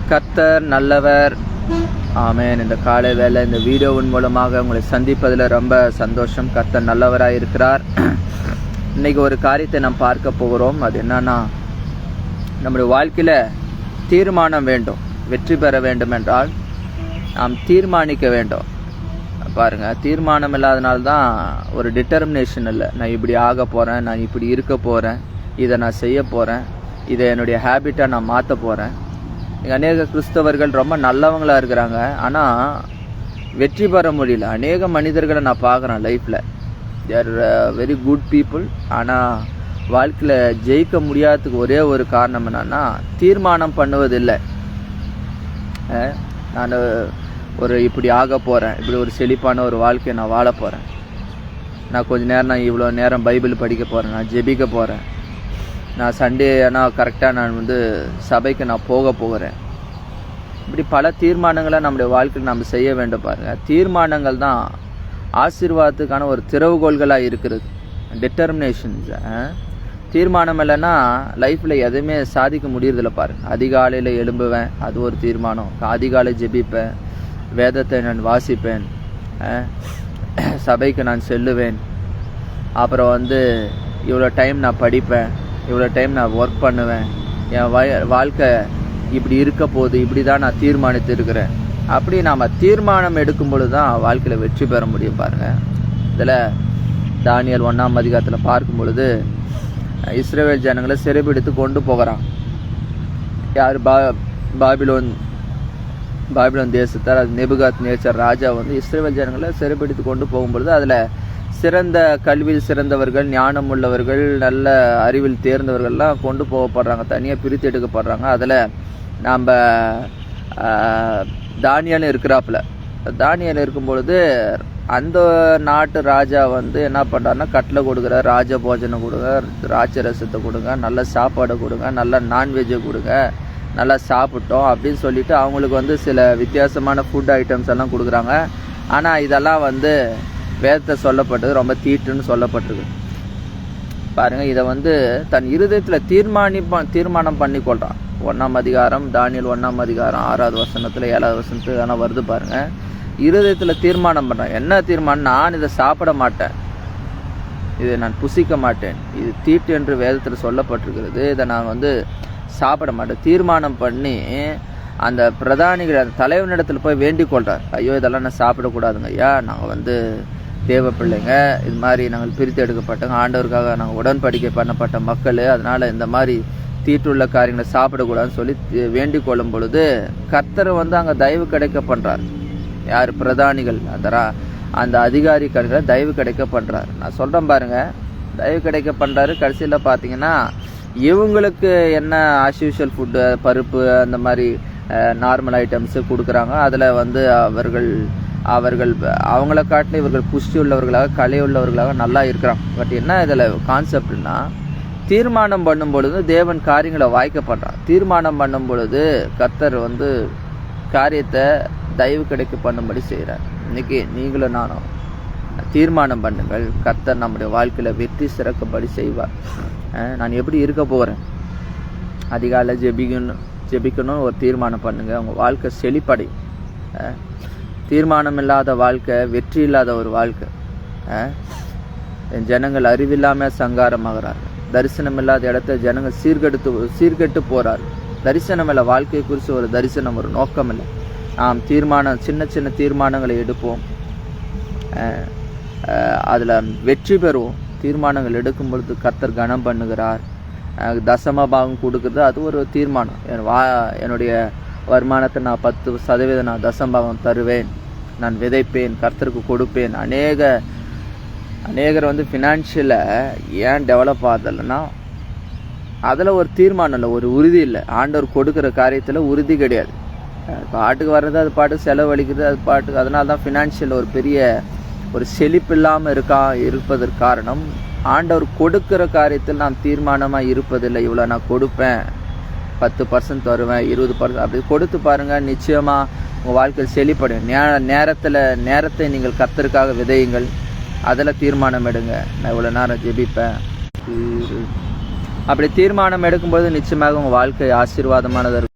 கர்த்தர் நல்லவர். ஆமென். இந்த காலை வேளை இந்த வீடியோவின் மூலமாக உங்களை சந்திப்பதில் ரொம்ப சந்தோஷம். கர்த்தர் நல்லவராக இருக்கிறார். இன்றைக்கி ஒரு காரியத்தை நாம் பார்க்க போகிறோம். அது என்னன்னா, நம்முடைய வாழ்க்கையில் தீர்மானம் வேண்டும். வெற்றி பெற வேண்டும் என்றால் நாம் தீர்மானிக்க வேண்டும். பாருங்கள், தீர்மானம் இல்லாதனால்தான் ஒரு டிட்டர்மினேஷன் இல்லை. நான் இப்படி ஆக போகிறேன், நான் இப்படி இருக்க போகிறேன், இதை நான் செய்ய போகிறேன், இதை என்னுடைய ஹேபிட்டாக நான் மாற்ற போகிறேன். அநேக கிறிஸ்தவர்கள் ரொம்ப நல்லவங்களாக இருக்கிறாங்க, ஆனால் வெற்றி பெற முடியல. அநேக மனிதர்களை நான் பார்க்குறேன் லைஃப்பில். தேர் வெரி குட் பீப்புள், ஆனால் வாழ்க்கையில் ஜெயிக்க முடியாததுக்கு ஒரே ஒரு காரணம் என்னன்னா, தீர்மானம் பண்ணுவதில்லை. நான் ஒரு இப்படி ஆக போகிறேன், இப்படி ஒரு செழிப்பான ஒரு வாழ்க்கையை நான் வாழ போகிறேன், நான் கொஞ்ச நேரம் நான் இவ்வளோ நேரம் பைபிள் படிக்க போகிறேன், நான் ஜெபிக்க போகிறேன், நான் சண்டே ஆனால் கரெக்டாக நான் சபைக்கு நான் போகிறேன். இப்படி பல தீர்மானங்களை நம்முடைய வாழ்க்கையில் நம்ம செய்ய வேண்டும். பாருங்கள், தீர்மானங்கள் தான் ஆசீர்வாதத்துக்கான ஒரு திறவுகோள்களாக இருக்கிறது. டிட்டர்மினேஷன்ஸ். தீர்மானம் இல்லைன்னா லைஃப்பில் எதுவுமே சாதிக்க முடியறதில்ல. பாருங்கள், அதிகாலையில் எழும்புவேன், அது ஒரு தீர்மானம். அதிகாலை ஜெபிப்பேன், வேதத்தை நான் வாசிப்பேன், சபைக்கு நான் செல்லுவேன், அப்புறம் இவ்வளோ டைம் நான் படிப்பேன், இவ்வளோ டைம் நான் ஒர்க் பண்ணுவேன், என் வாழ்க்கை இப்படி இருக்க போகுது, இப்படி தான் நான் தீர்மானித்து இருக்கிறேன். அப்படி நாம் தீர்மானம் எடுக்கும் பொழுது தான் வாழ்க்கையில் வெற்றி பெற முடியும். பாருங்கள், இதில் தானியேல் 1ஆம் அதிகாரத்தில் பார்க்கும் பொழுது இஸ்ரவேல் ஜனங்களை சிறைபிடித்து கொண்டு போகிறான். யார்? பாபிலோன் தேசத்தார். அது நேபுகாத்நேச்சர் ராஜா இஸ்ரவேல் ஜனங்களை சிறைபிடித்து கொண்டு போகும்பொழுது அதில் சிறந்த கல்வியில் சிறந்தவர்கள், ஞானம் உள்ளவர்கள், நல்ல அறிவில் தேர்ந்தவர்கள்லாம் கொண்டு போகப்படுறாங்க, தனியாக பிரித்து எடுக்கப்படுறாங்க. அதில் நாம் தானியேல் இருக்கிறாப்புல. தானியேல் இருக்கும் பொழுது அந்த நாட்டு ராஜா என்ன பண்ணுறாருன்னா, கட்டளை கொடுக்குறார், ராஜ போஜனை கொடுங்க, திராட்சை ரசத்தை கொடுங்க, நல்ல சாப்பாடு கொடுங்க, நல்ல நான்வெஜ்ஜை கொடுங்க, நல்லா சாப்பிட்டோம் அப்படின்னு சொல்லிட்டு அவங்களுக்கு சில வித்தியாசமான ஃபுட் ஐட்டம்ஸ் எல்லாம் கொடுக்குறாங்க. ஆனால் இதெல்லாம் வேதத்தை சொல்லப்பட்டது ரொம்ப தீட்டுன்னு சொல்லப்பட்டிருக்கு. பாருங்கள், இதை தன் இருதயத்தில் தீர்மானம் பண்ணி கொள்கிறான். 1ஆம் அதிகாரம், தானியேல் 1ஆம் அதிகாரம் 6வது வசனத்தில் 7வது வசனத்தில் ஆனால் வருது. பாருங்கள், இருதயத்தில் தீர்மானம் பண்ணுறான். என்ன தீர்மானம்? நான் இதை சாப்பிட மாட்டேன், இதை நான் புசிக்க மாட்டேன், இது தீட்டு என்று வேதத்தில் சொல்லப்பட்டிருக்கிறது, இதை நான் சாப்பிட மாட்டேன். தீர்மானம் பண்ணி அந்த பிரதானிகள், அந்த தலைவனிடத்தில் போய் வேண்டிக் கொள்கிறார். ஐயோ, இதெல்லாம் நான் சாப்பிடக்கூடாதுங்க ஐயா, நாங்கள் தேவ பிள்ளைங்க, இது மாதிரி நாங்கள் பிரித்து எடுக்கப்பட்டங்க, ஆண்டவருக்காக நாங்கள் உடன்படிக்கை பண்ணப்பட்ட மக்கள், அதனால் இந்த மாதிரி தீட்டுள்ள காரியங்களை சாப்பிடக்கூடாதுன்னு சொல்லி வேண்டிக் கொள்ளும் பொழுது கர்த்தர் அங்கே தயவு கிடைக்க பண்ணுறார். யார்? பிரதானிகள், அந்த அதிகாரி கண்களை தயவு கிடைக்க பண்ணுறார். நான் சொல்கிறேன் பாருங்கள், தயவு கிடைக்க பண்ணுறாரு. கடைசியில் பார்த்தீங்கன்னா இவங்களுக்கு என்ன ஆஸ்யூஷுவல் ஃபுட்டு, பருப்பு, அந்த மாதிரி நார்மல் ஐட்டம்ஸு கொடுக்குறாங்க. அதில் அவர்கள் அவங்கள காட்டில் இவர்கள் புஷ்டி உள்ளவர்களாக, கலை உள்ளவர்களாக நல்லா இருக்கிறாங்க. பட் என்ன இதில் கான்செப்ட்னா, தீர்மானம் பண்ணும் பொழுது தேவன் காரியங்களை வாய்க்கப்படுறான். தீர்மானம் பண்ணும் பொழுது கர்த்தர் காரியத்தை தயவு கிடைக்க பண்ணும்படி செய்கிறார். இன்றைக்கி நீங்களும் நானும் தீர்மானம் பண்ணுங்கள், கர்த்தர் நம்முடைய வாழ்க்கையில் வெற்றி சிறக்கும்படி செய்வார். நான் எப்படி இருக்க போகிறேன், அதிகாலை ஜெபிக்கணும் ஒரு தீர்மானம் பண்ணுங்கள், உங்கள் வாழ்க்கை செழிப்படை. தீர்மானம் இல்லாத வாழ்க்கை வெற்றி இல்லாத ஒரு வாழ்க்கை. ஜனங்கள் அறிவில்லாமல் சங்காரமாகிறார்கள். தரிசனம் இல்லாத இடத்த ஜனங்கள் சீர்கெட்டு போகிறார். தரிசனம் இல்லை, வாழ்க்கையை குறித்து ஒரு தரிசனம், ஒரு நோக்கம் இல்லை. நாம் சின்ன சின்ன தீர்மானங்களை எடுப்போம், அதில் வெற்றி பெறுவோம். தீர்மானங்கள் எடுக்கும் பொழுது கர்த்தர் கனம் பண்ணுகிறார். தசமபாகம் கொடுக்குறது அது ஒரு தீர்மானம். என்னுடைய வருமானத்தை நான் 10% நான் தசமபாகம் தருவேன், நான் விதைப்பேன், கர்த்தருக்கு கொடுப்பேன். அநேகர் ஃபினான்ஷியலாக ஏன் டெவலப் ஆகுதில்லைன்னா, அதில் ஒரு தீர்மானம் இல்லை, ஒரு உறுதி இல்லை. ஆண்டவர் கொடுக்குற காரியத்தில் உறுதி கிடையாது. பாட்டுக்கு வர்றது அது பாட்டுக்கு செலவழிக்கிறது அது பாட்டுக்கு. அதனால தான் ஃபினான்ஷியல் ஒரு பெரிய ஒரு செழிப்பு இல்லாமல் இருப்பதற்கு காரணம், ஆண்டவர் கொடுக்குற காரியத்தில் நாம் தீர்மானமாக இருப்பதில்லை. இவ்வளோ நான் கொடுப்பேன், 10% தருவேன், 20% அப்படி கொடுத்து பாருங்கள், நிச்சயமாக உங்கள் வாழ்க்கையில் செழிப்படும். நேரத்தை நீங்கள் கர்த்தருக்காக விதையுங்கள், அதில் தீர்மானம் எடுங்க. நான் இவ்வளோ நேரம் ஜெபிப்பேன், அப்படி தீர்மானம் எடுக்கும்போது நிச்சயமாக உங்கள் வாழ்க்கை ஆசீர்வாதமானது இருக்கும்.